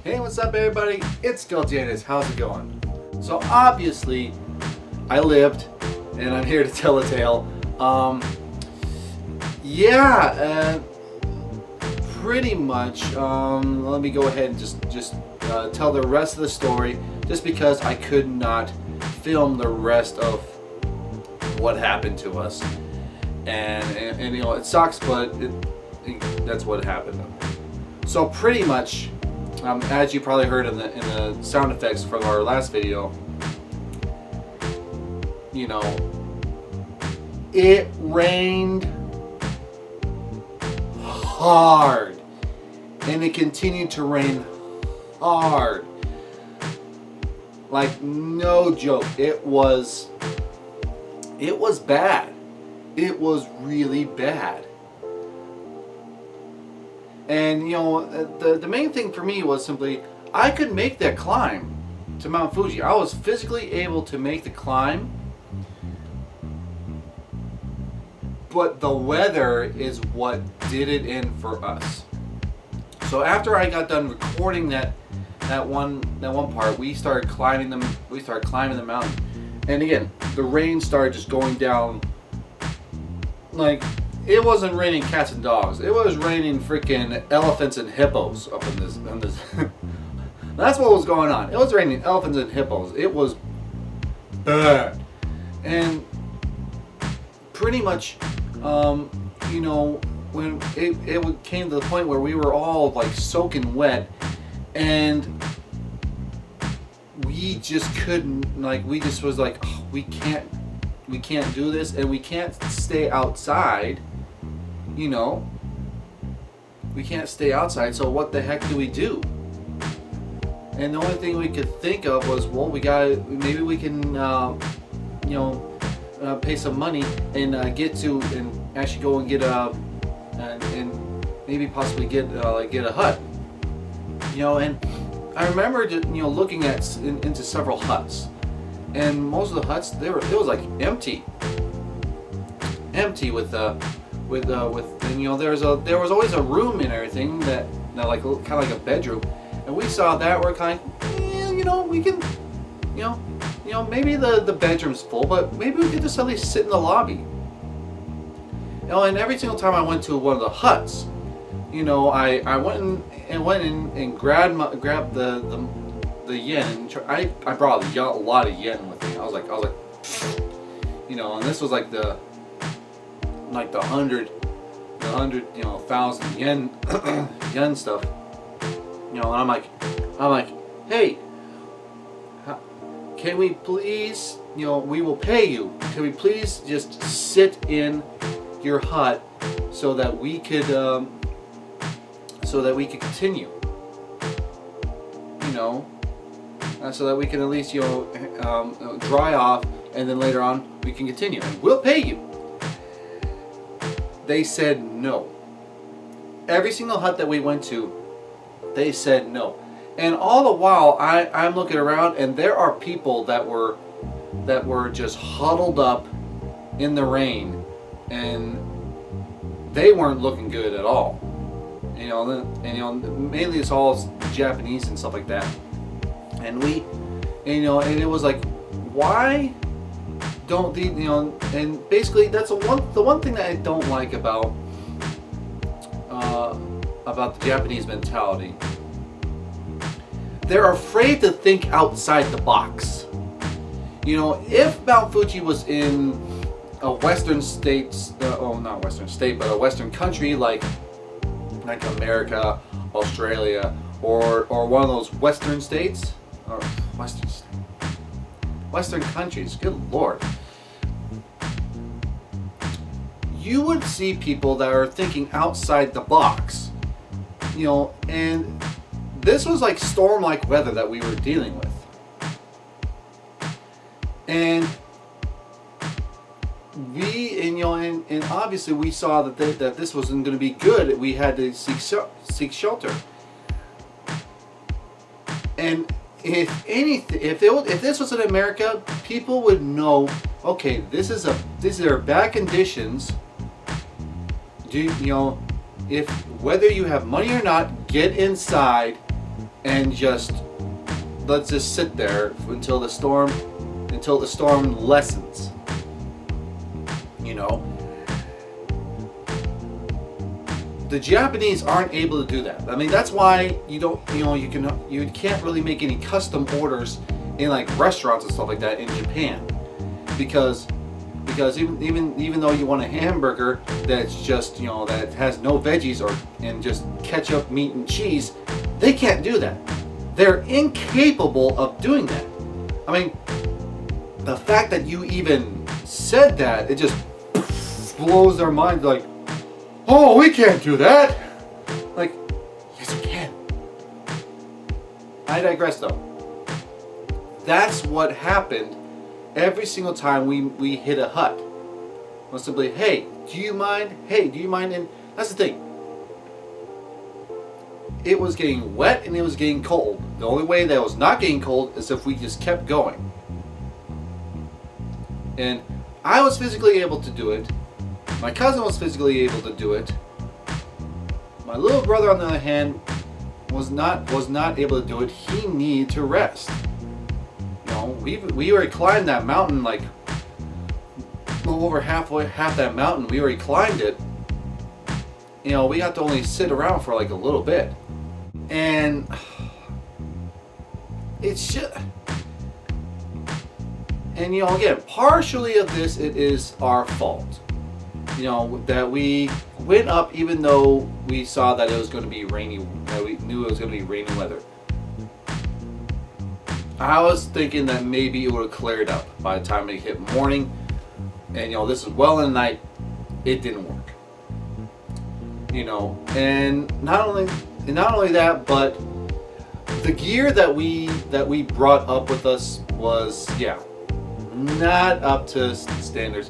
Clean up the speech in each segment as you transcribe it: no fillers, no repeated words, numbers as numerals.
Hey, what's up everybody? It's Kiljaedas. How's it going? So obviously, I lived, and I'm here to tell a tale. Pretty much. Let me go ahead and just tell the rest of the story, just because I could not film the rest of what happened to us, and you know, it sucks, but that's what happened. So pretty much. As you probably heard in the sound effects from our last video, you know, it rained hard, and it continued to rain hard. Like, no joke. It was bad. It was really bad. And you know, the main thing for me was simply I could make that climb to Mount Fuji. I was physically able to make the climb, but the weather is what did it in for us. So after I got done recording that one part, we started climbing the mountain, and again, the rain started just going down. Like, it wasn't raining cats and dogs. It was raining freaking elephants and hippos up in this. That's what was going on. It was raining elephants and hippos. It was bad. And pretty much, you know, when it came to the point where we were all like soaking wet, and we just couldn't, like, we just was like, oh, we can't do this, and we can't stay outside. You know, we can't stay outside, so what the heck do we do? And the only thing we could think of was, well, maybe we can, you know, pay some money and actually go and get and maybe possibly get a hut. You know, and I remember looking into several huts, and most of the huts it was like empty with and, you know, there was always a room and everything that like kind of like a bedroom, and we saw that we're kind of, you know, we can, you know, maybe the bedroom's full, but maybe we could just at least sit in the lobby. You know, and every single time I went to one of the huts, you know, I went in and grabbed the yen, and I brought a lot of yen with me. I was like, you know, and this was like the 100, you know, 1,000 yen yen stuff. You know, and I'm like, hey, can we please, you know, we will pay you. Can we please just sit in your hut so that we could continue, you know, so that we can at least, you know, dry off, and then later on we can continue, and we'll pay you. They said no. Every single hut that we went to, they said no. And all the while, I'm looking around, and there are people that were just huddled up in the rain, and they weren't looking good at all. You know, mainly it's all Japanese and stuff like that. And you know, and it was like, why don't the, you know, and basically that's the one thing that I don't like about the Japanese mentality. They're afraid to think outside the box. You know, if Mount Fuji was in a Western state, not Western state, but a Western country like America, Australia, or one of those Western states, or Western countries, good Lord, you would see people that are thinking outside the box, you know, and this was like storm-like weather that we were dealing with, and and obviously we saw that this wasn't going to be good. We had to seek shelter, and if this was in America, people would know, okay, these are bad conditions. You know, if whether you have money or not, get inside and just let's just sit there until the storm lessens. You know, the Japanese aren't able to do that. I mean, that's why you can't really make any custom orders in like restaurants and stuff like that in Japan, because even though you want a hamburger that's just, that has no veggies and just ketchup, meat, and cheese, they can't do that. They're incapable of doing that. I mean, the fact that you even said that, it just blows their mind. Like, oh, we can't do that. Like, yes, you can. I digress, though. That's what happened every single time we hit a hut. It was simply, hey, do you mind? Hey, do you mind? And that's the thing. It was getting wet and it was getting cold. The only way that it was not getting cold is if we just kept going. And I was physically able to do it. My cousin was physically able to do it. My little brother, on the other hand, was not able to do it. He needed to rest. We already climbed that mountain, like over half that mountain. We already climbed it. We got to only sit around for like a little bit, and it's just, and again, partially of this, it is our fault. That we went up even though we saw that it was going to be rainy. That we knew it was going to be rainy weather. I was thinking that maybe it would have cleared up by the time it hit morning, and this is well in the night. It didn't work. And not only that, but the gear that we brought up with us was not up to standards.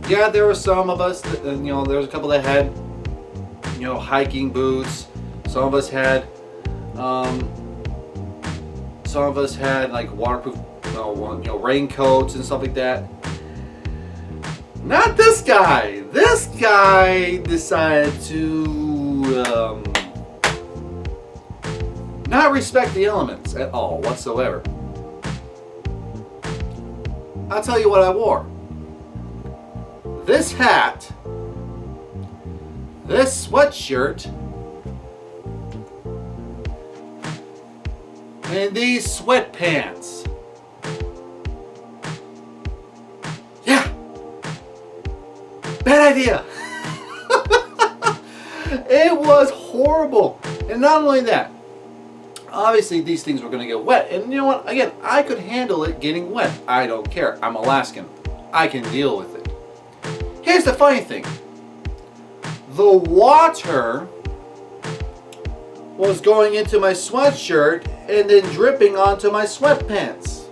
Yeah, there were some of us that, there was a couple that had hiking boots. Some of us had like waterproof raincoats and stuff like that. Not this guy. This guy decided to not respect the elements at all whatsoever. I'll tell you what I wore. This hat, this sweatshirt, and these sweatpants. Yeah. Bad idea. It was horrible. And not only that, obviously these things were going to get wet. And you know what? Again, I could handle it getting wet. I don't care. I'm Alaskan. I can deal with it. Here's the funny thing. The water was going into my sweatshirt and then dripping onto my sweatpants.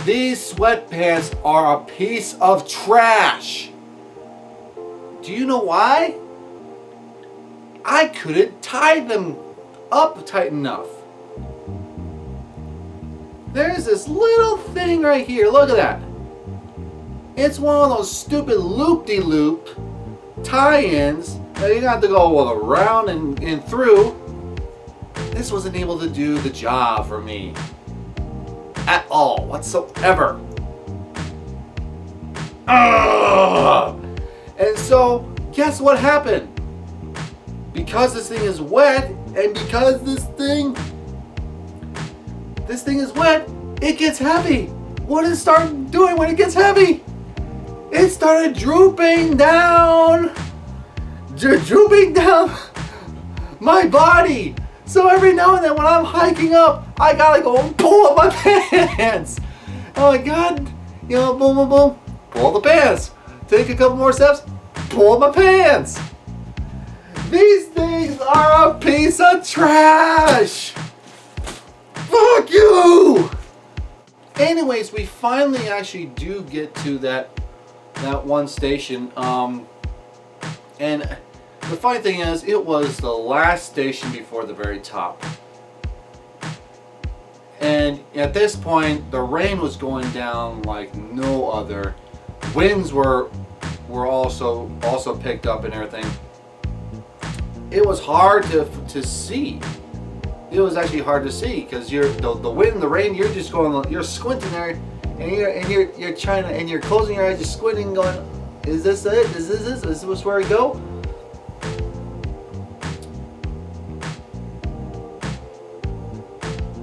These sweatpants are a piece of trash. Do you know why? I couldn't tie them up tight enough. There's this little thing right here. Look at that. It's one of those stupid loop-de-loop tie-ins that you got to go around and through. This wasn't able to do the job for me at all whatsoever. Ugh! And so, guess what happened? Because this thing is wet, and because this thing is wet, it gets heavy. What does it start doing when it gets heavy? It started drooping down my body. So every now and then when I'm hiking up, I gotta go and pull up my pants. Oh my God, boom, boom, boom, pull the pants. Take a couple more steps, pull up my pants. These things are a piece of trash. Fuck you. Anyways, we finally actually do get to that one station. And the funny thing is, it was the last station before the very top. And at this point, the rain was going down like no other. Winds were also picked up and everything. it was hard to see. It was actually hard to see because the wind, the rain. You're just going, you're squinting there, and you're trying to, and you're closing your eyes, just squinting, going, is this it? Is this where we go?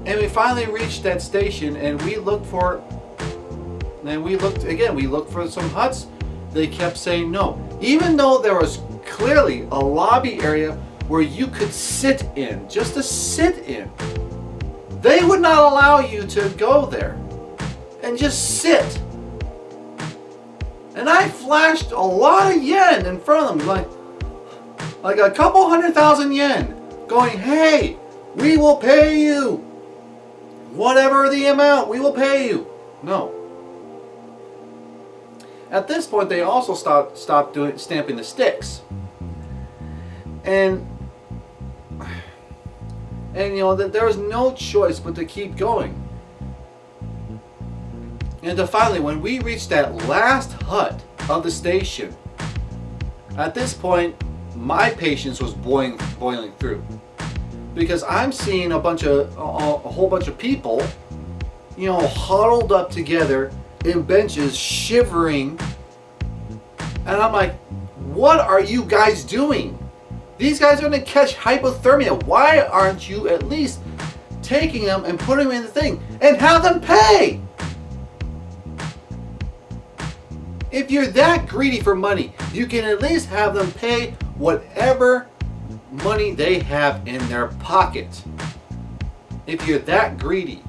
And we finally reached that station, and we looked for. And we looked again. We looked for some huts. They kept saying no, even though there was clearly a lobby area where you could sit in, just to sit in. They would not allow you to go there and just sit. And I flashed a lot of yen in front of them, like a couple 100,000 yen, going, hey, we will pay you. Whatever the amount, we will pay you. No. At this point, they also stopped stamping the sticks. And you know, that there was no choice but to keep going. And to finally, when we reached that last hut of the station, at this point, my patience was boiling through, because I'm seeing a whole bunch of people, you know, huddled up together in benches, shivering, and I'm like, what are you guys doing? These guys are going to catch hypothermia. Why aren't you at least taking them and putting them in the thing and have them pay? If you're that greedy for money, you can at least have them pay whatever money they have in their pocket. If you're that greedy.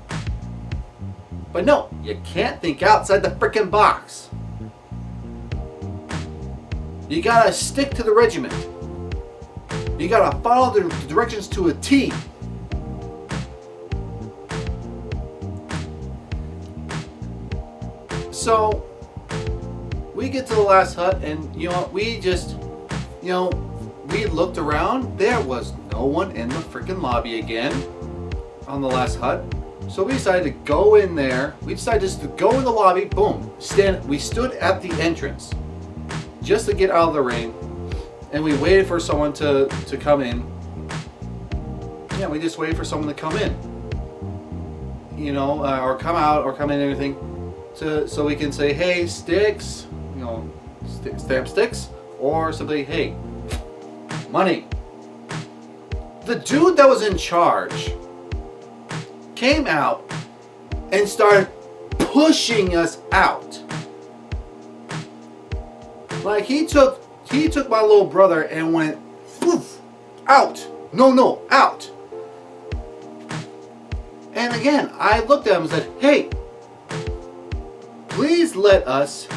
But no, you can't think outside the frickin' box. You gotta stick to the regiment. You gotta follow the directions to a T. So we get to the last hut, and you know, we looked around. There was no one in the freaking lobby again on the last hut. So we decided to go in there. We decided just to go in the lobby. Boom. We stood at the entrance just to get out of the rain. And we waited for someone to come in. Yeah, we just waited for someone to come in. You know, or come out, or come in and everything. So we can say, hey, sticks. You know, stamp sticks. Or simply, hey, money. The dude that was in charge came out and started pushing us out. Like he took my little brother and went, woof, out. No, out. And again, I looked at him and said, hey, please let us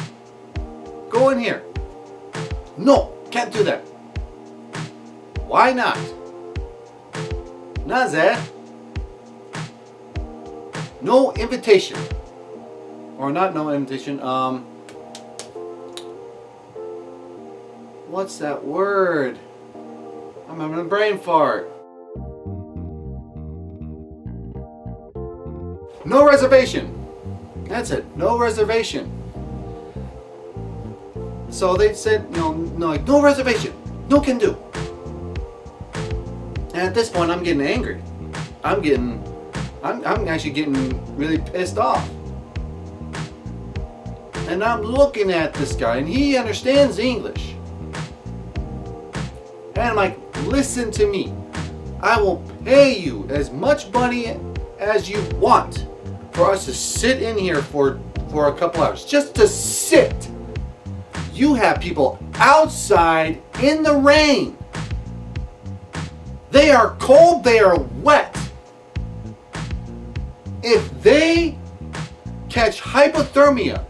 go in here. No, can't do that. Why not? Naze? No invitation. Or not no invitation, what's that word? I'm having a brain fart. No reservation. That's it. No reservation. So they said, no, like, no reservation. No can do. And at this point, I'm getting angry. I'm actually getting really pissed off. And I'm looking at this guy, and he understands English. And I'm like, listen to me. I will pay you as much money as you want for us to sit in here for a couple hours. Just to sit. You have people outside in the rain. They are cold, they are wet. If they catch hypothermia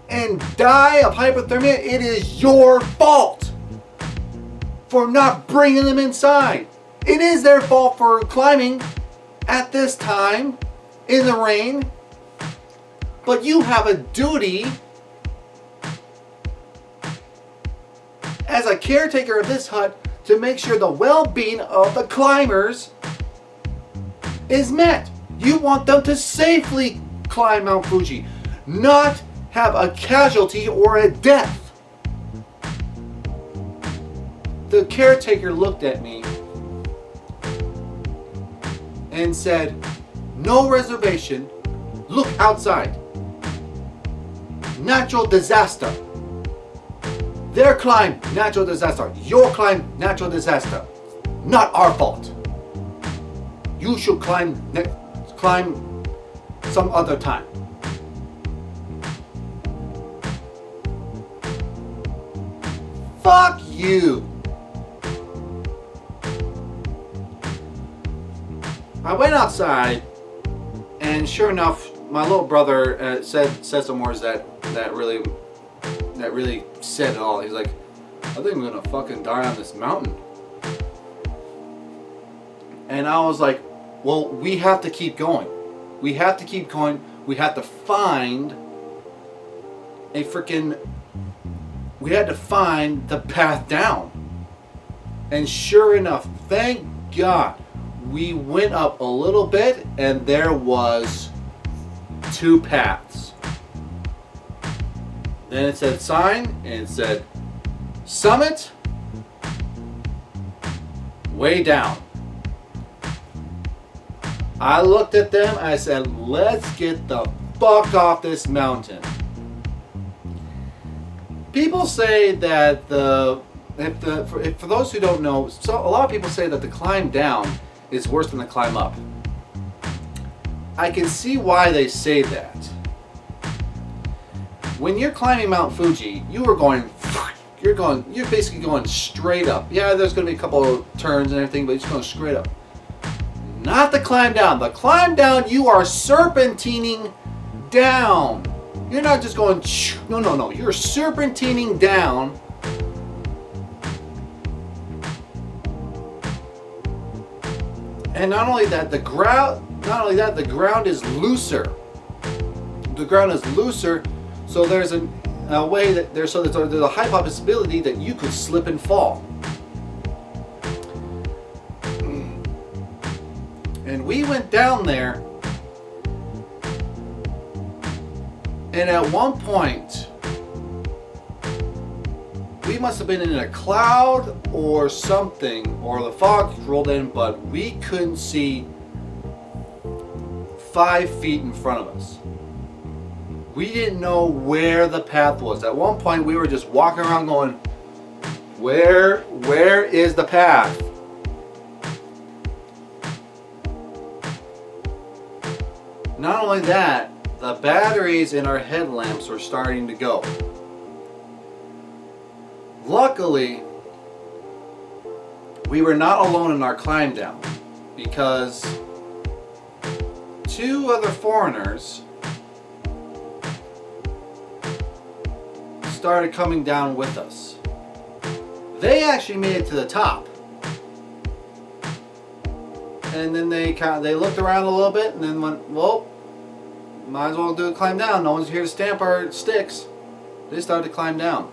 and die of hypothermia, it is your fault for not bringing them inside. It is their fault for climbing at this time in the rain, but you have a duty as a caretaker of this hut to make sure the well-being of the climbers is met. You want them to safely climb Mount Fuji, not have a casualty or a death. the caretaker looked at me and said, "No reservation. Look outside. Natural disaster. Their climb, natural disaster. Your climb, natural disaster. Not our fault. You should climb some other time." Fuck you. I went outside, and sure enough, my little brother said some words that really said it all. He's like, "I think I'm gonna fucking die on this mountain." And I was like, "Well, we have to keep going. We have to keep going. We have to find a freaking. We had to find the path down." And sure enough, thank God, we went up a little bit, and there was 2 paths. Then it said sign, and it said summit, way down. I looked at them, I said, "Let's get the fuck off this mountain." People say that for those who don't know, so a lot of people say that the climb down is worse than the climb up. I can see why they say that. When you're climbing Mount Fuji, you're basically going straight up. Yeah, there's going to be a couple of turns and everything, but you're just going straight up. Not the climb down. The climb down, you are serpentining down. You're not just going, no. You're serpentining down. And not only that, the ground is looser. The ground is looser, so there's a way that there's a high possibility that you could slip and fall. And we went down there, and at one point, we must have been in a cloud or something, or the fog rolled in, but we couldn't see 5 feet in front of us. We didn't know where the path was. At one point, we were just walking around going, where is the path? Not only that, the batteries in our headlamps were starting to go. Luckily, we were not alone in our climb down, because 2 other foreigners started coming down with us. They actually made it to the top. And then they looked around a little bit and then went, "Well, might as well do a climb down. No one's here to stamp our sticks." They started to climb down.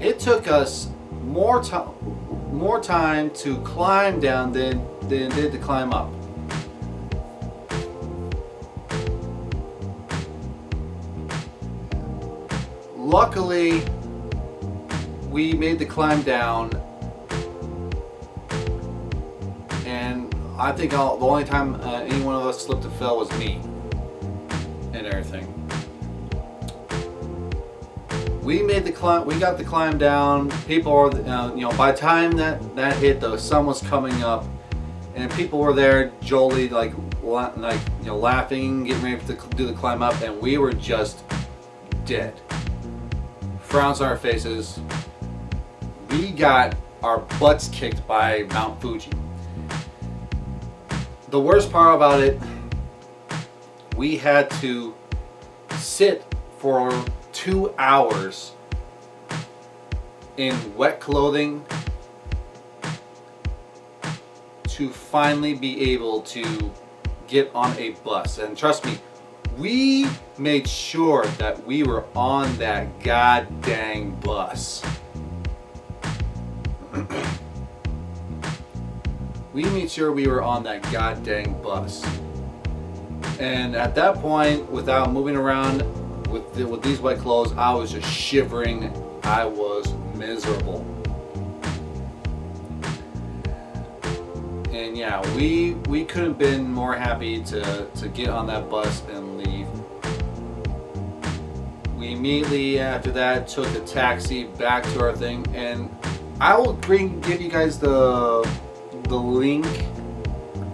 It took us more time to climb down than it did to climb up. Luckily, we made the climb down, and I think the only time any one of us slipped and fell was me and everything. We made the climb. We got the climb down. People were, by the time that hit, the sun was coming up, and people were there, jolly, laughing, getting ready to do the climb up, and we were just dead. Frowns on our faces. We got our butts kicked by Mt Fuji. The worst part about it, we had to sit for 2 hours in wet clothing to finally be able to get on a bus. And trust me, we made sure that we were on that goddamn bus. We made sure we were on that goddamn bus. And at that point, without moving around with these wet clothes, I was just shivering. I was miserable. And yeah, we couldn't have been more happy to get on that bus and leave. We immediately after that took a taxi back to our thing, and I will give you guys the link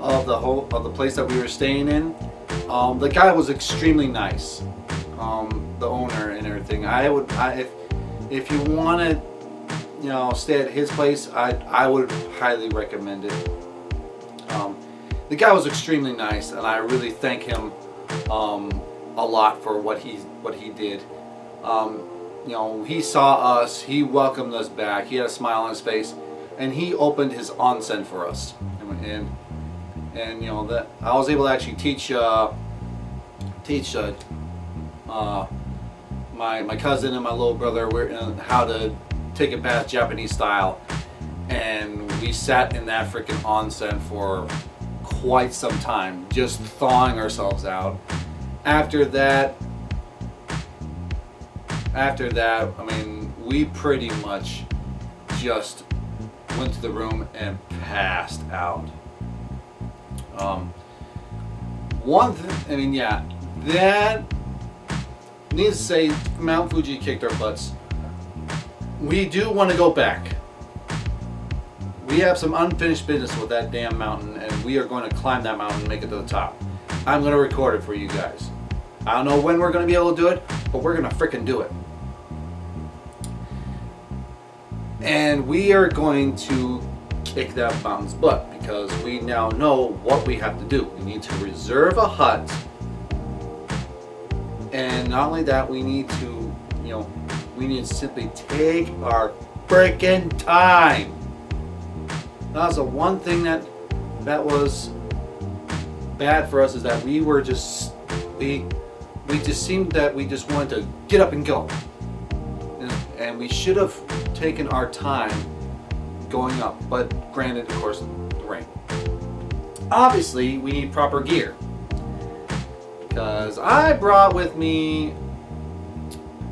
of the place that we were staying in. The guy was extremely nice, the owner and everything. If you want to, stay at his place, I would highly recommend it. The guy was extremely nice, and I really thank him a lot for what he did. He saw us, he welcomed us back, he had a smile on his face, and he opened his onsen for us. And that I was able to actually teach my cousin and my little brother how to take a bath Japanese style, and we sat in that freaking onsen for quite some time, just thawing ourselves out. After that, I mean, we pretty much just went to the room and passed out. That needs to say, Mount Fuji kicked our butts. We do want to go back. We have some unfinished business with that damn mountain, and we are going to climb that mountain and make it to the top. I'm going to record it for you guys. I don't know when we're going to be able to do it, but we're going to frickin' do it. And we are going to kick that mountain's butt, because we now know what we have to do. We need to reserve a hut, and not only that, we need to simply take our frickin' time. That's the one thing that was bad for us, is that we just seemed that we just wanted to get up and go, and we should have taken our time going up, but granted, of course, the rain. Obviously, we need proper gear, because I brought with me,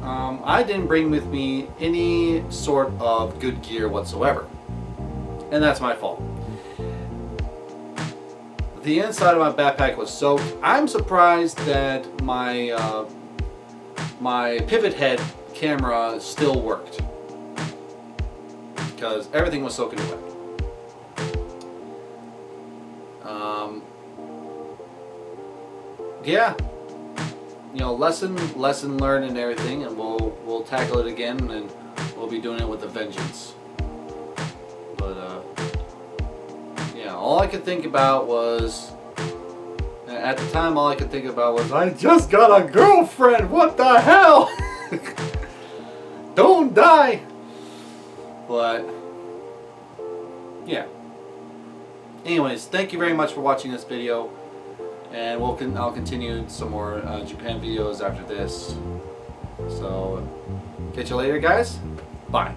I didn't bring with me any sort of good gear whatsoever, and that's my fault. The inside of my backpack was soaked. I'm surprised that my pivot head camera still worked, because everything was soaking wet. Yeah, lesson learned and everything, and we'll tackle it again, and we'll be doing it with a vengeance. But all I could think about was, at the time, I just got a girlfriend. What the hell? Don't die. But yeah. Anyways, thank you very much for watching this video, and I'll continue some more Japan videos after this. So, catch you later, guys. Bye.